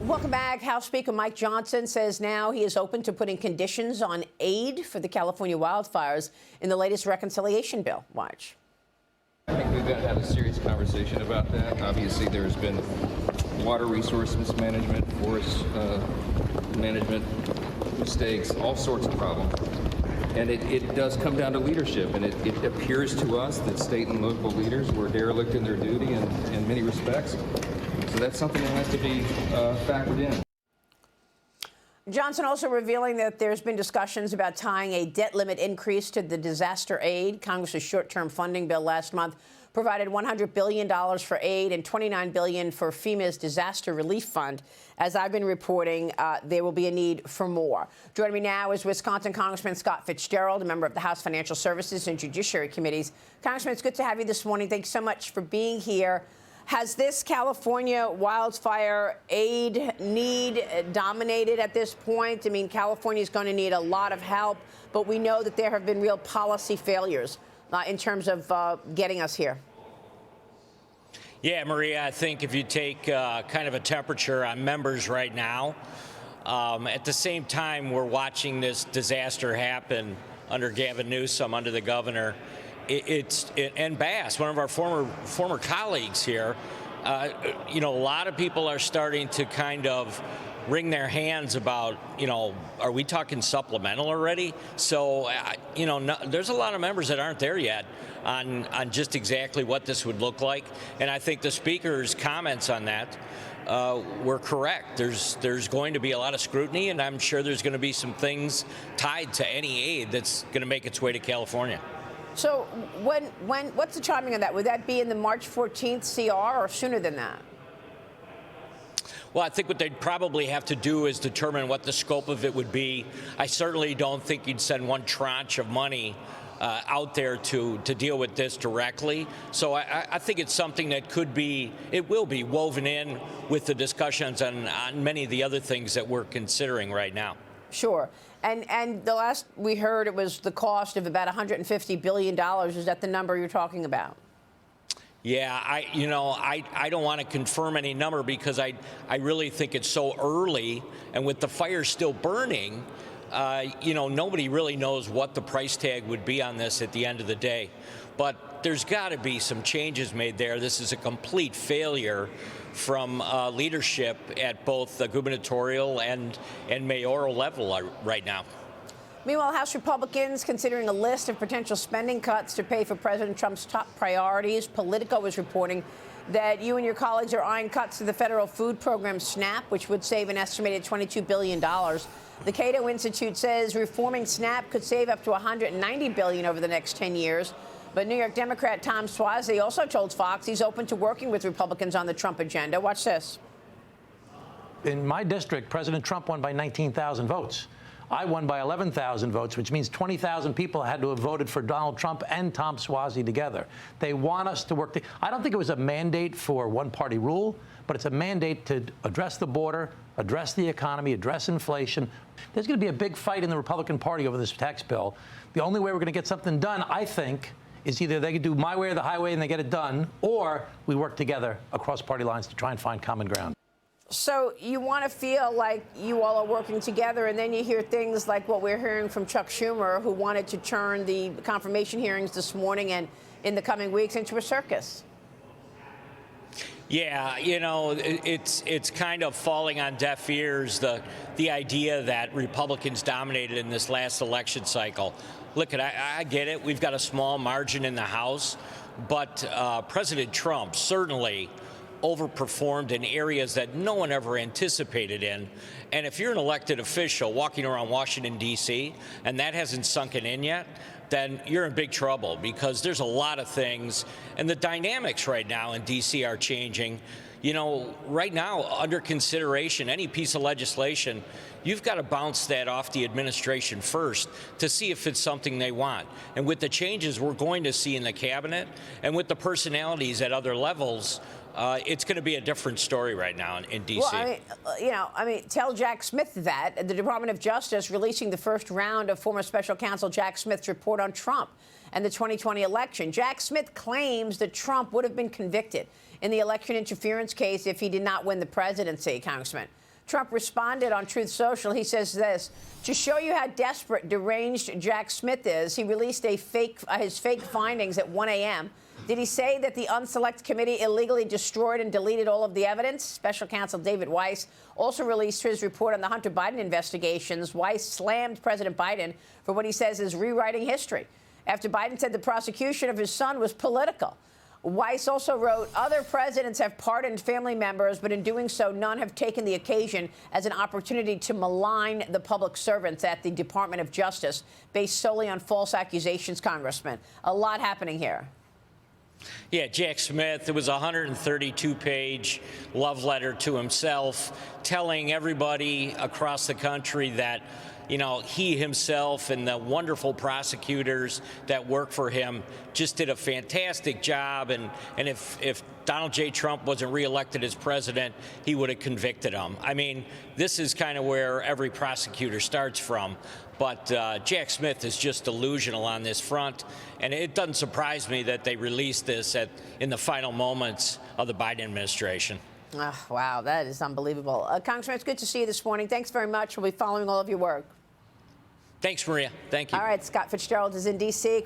Welcome back. House Speaker Mike Johnson says now he is open to putting conditions on aid for the California wildfires in the latest reconciliation bill. Watch. I think we've got to have a serious conversation about that. Obviously, there's been water resource mismanagement, forest management mistakes, all sorts of problems. And it does come down to leadership, and it appears to us that state and local leaders were derelict in their duty in many respects. So that's something that has to be factored in. Johnson also revealing that there's been discussions about tying a debt limit increase to the disaster aid. Congress's short-term funding bill last month provided $100 billion for aid and $29 billion for FEMA's disaster relief fund. As I've been reporting, there will be a need for more. Joining me now is Wisconsin Congressman Scott Fitzgerald, a member of the House Financial Services and Judiciary Committees. Congressman, it's good to have you this morning. Thanks so much for being here. Has this California wildfire aid need dominated at this point? I mean, California is going to need a lot of help, but we know that there have been real policy failures in terms of getting us here. Yeah, Maria, I think if you take kind of a temperature on members right now, at the same time we're watching this disaster happen under Gavin Newsom, under the governor, and Bass, one of our former colleagues here, you know, a lot of people are starting to kind of wring their hands about, you know, are we talking supplemental already? So, you know, there's a lot of members that aren't there yet on just exactly what this would look like. And I think the Speaker's comments on that were correct. There's going to be a lot of scrutiny, and I'm sure there's going to be some things tied to any aid that's going to make its way to California. So what's the timing on that? Would that be in the March 14th CR or sooner than that? Well, I think what they'd probably have to do is determine what the scope of it would be. I certainly don't think you'd send one tranche of money out there to deal with this directly. So I think it's something that it will be woven in with the discussions on many of the other things that we're considering right now. Sure. And the last we heard, it was the cost of about $150 billion. Is that the number you're talking about? Yeah, I don't want to confirm any number because I really think it's so early, and with the fire still burning, you know, nobody really knows what the price tag would be on this at the end of the day. But there's got to be some changes made there. This is a complete failure from leadership at both the gubernatorial and mayoral level right now. Meanwhile, House Republicans considering a list of potential spending cuts to pay for President Trump's top priorities. Politico is reporting that you and your colleagues are eyeing cuts to the federal food program SNAP, which would save an estimated $22 billion. The Cato Institute says reforming SNAP could save up to $190 billion over the next 10 years. But New York Democrat Tom Suozzi also told Fox he's open to working with Republicans on the Trump agenda. Watch this. In my district, President Trump won by 19,000 votes. I won by 11,000 votes, which means 20,000 people had to have voted for Donald Trump and Tom Suozzi together. They want us to work. I don't think it was a mandate for one-party rule, but it's a mandate to address the border, address the economy, address inflation. There's going to be a big fight in the Republican Party over this tax bill. The only way we're going to get something done, I think, is either they could do my way or the highway and they get it done, or we work together across party lines to try and find common ground. So you want to feel like you all are working together, and then you hear things like what we're hearing from Chuck Schumer, who wanted to turn the confirmation hearings this morning and in the coming weeks into a circus. Yeah, you know, it's kind of falling on deaf ears, the idea that Republicans dominated in this last election cycle. Look, I get it. We've got a small margin in the House, but President Trump certainly overperformed in areas that no one ever anticipated in. And if you're an elected official walking around Washington, D.C., and that hasn't sunken in yet, then you're in big trouble, because there's a lot of things, and the dynamics right now in D.C. are changing. You know, right now, under consideration, any piece of legislation, you've got to bounce that off the administration first to see if it's something they want. And with the changes we're going to see in the cabinet and with the personalities at other levels, it's going to be a different story right now in D.C. Well, I mean, tell Jack Smith that. The Department of Justice releasing the first round of former special counsel Jack Smith's report on Trump and the 2020 election. Jack Smith claims that Trump would have been convicted in the election interference case if he did not win the presidency, Congressman. Trump responded on Truth Social. He says this: to show you how desperate, deranged Jack Smith is, he released his fake findings at 1 a.m. Did he say that the Unselect Committee illegally destroyed and deleted all of the evidence? Special counsel David Weiss also released his report on the Hunter Biden investigations. Weiss slammed President Biden for what he says is rewriting history, after Biden said the prosecution of his son was political. Weiss also wrote, other presidents have pardoned family members, but in doing so, none have taken the occasion as an opportunity to malign the public servants at the Department of Justice based solely on false accusations, Congressman. A lot happening here. Yeah, Jack Smith, it was a 132-page love letter to himself, telling everybody across the country that, you know, he himself and the wonderful prosecutors that work for him just did a fantastic job. And if Donald J. Trump wasn't reelected as president, he would have convicted him. I mean, this is kind of where every prosecutor starts from. But Jack Smith is just delusional on this front. And it doesn't surprise me that they released this in the final moments of the Biden administration. Oh, wow, that is unbelievable. Congressman, it's good to see you this morning. Thanks very much. We'll be following all of your work. Thanks, Maria. Thank you. All right, Scott Fitzgerald is in D.C.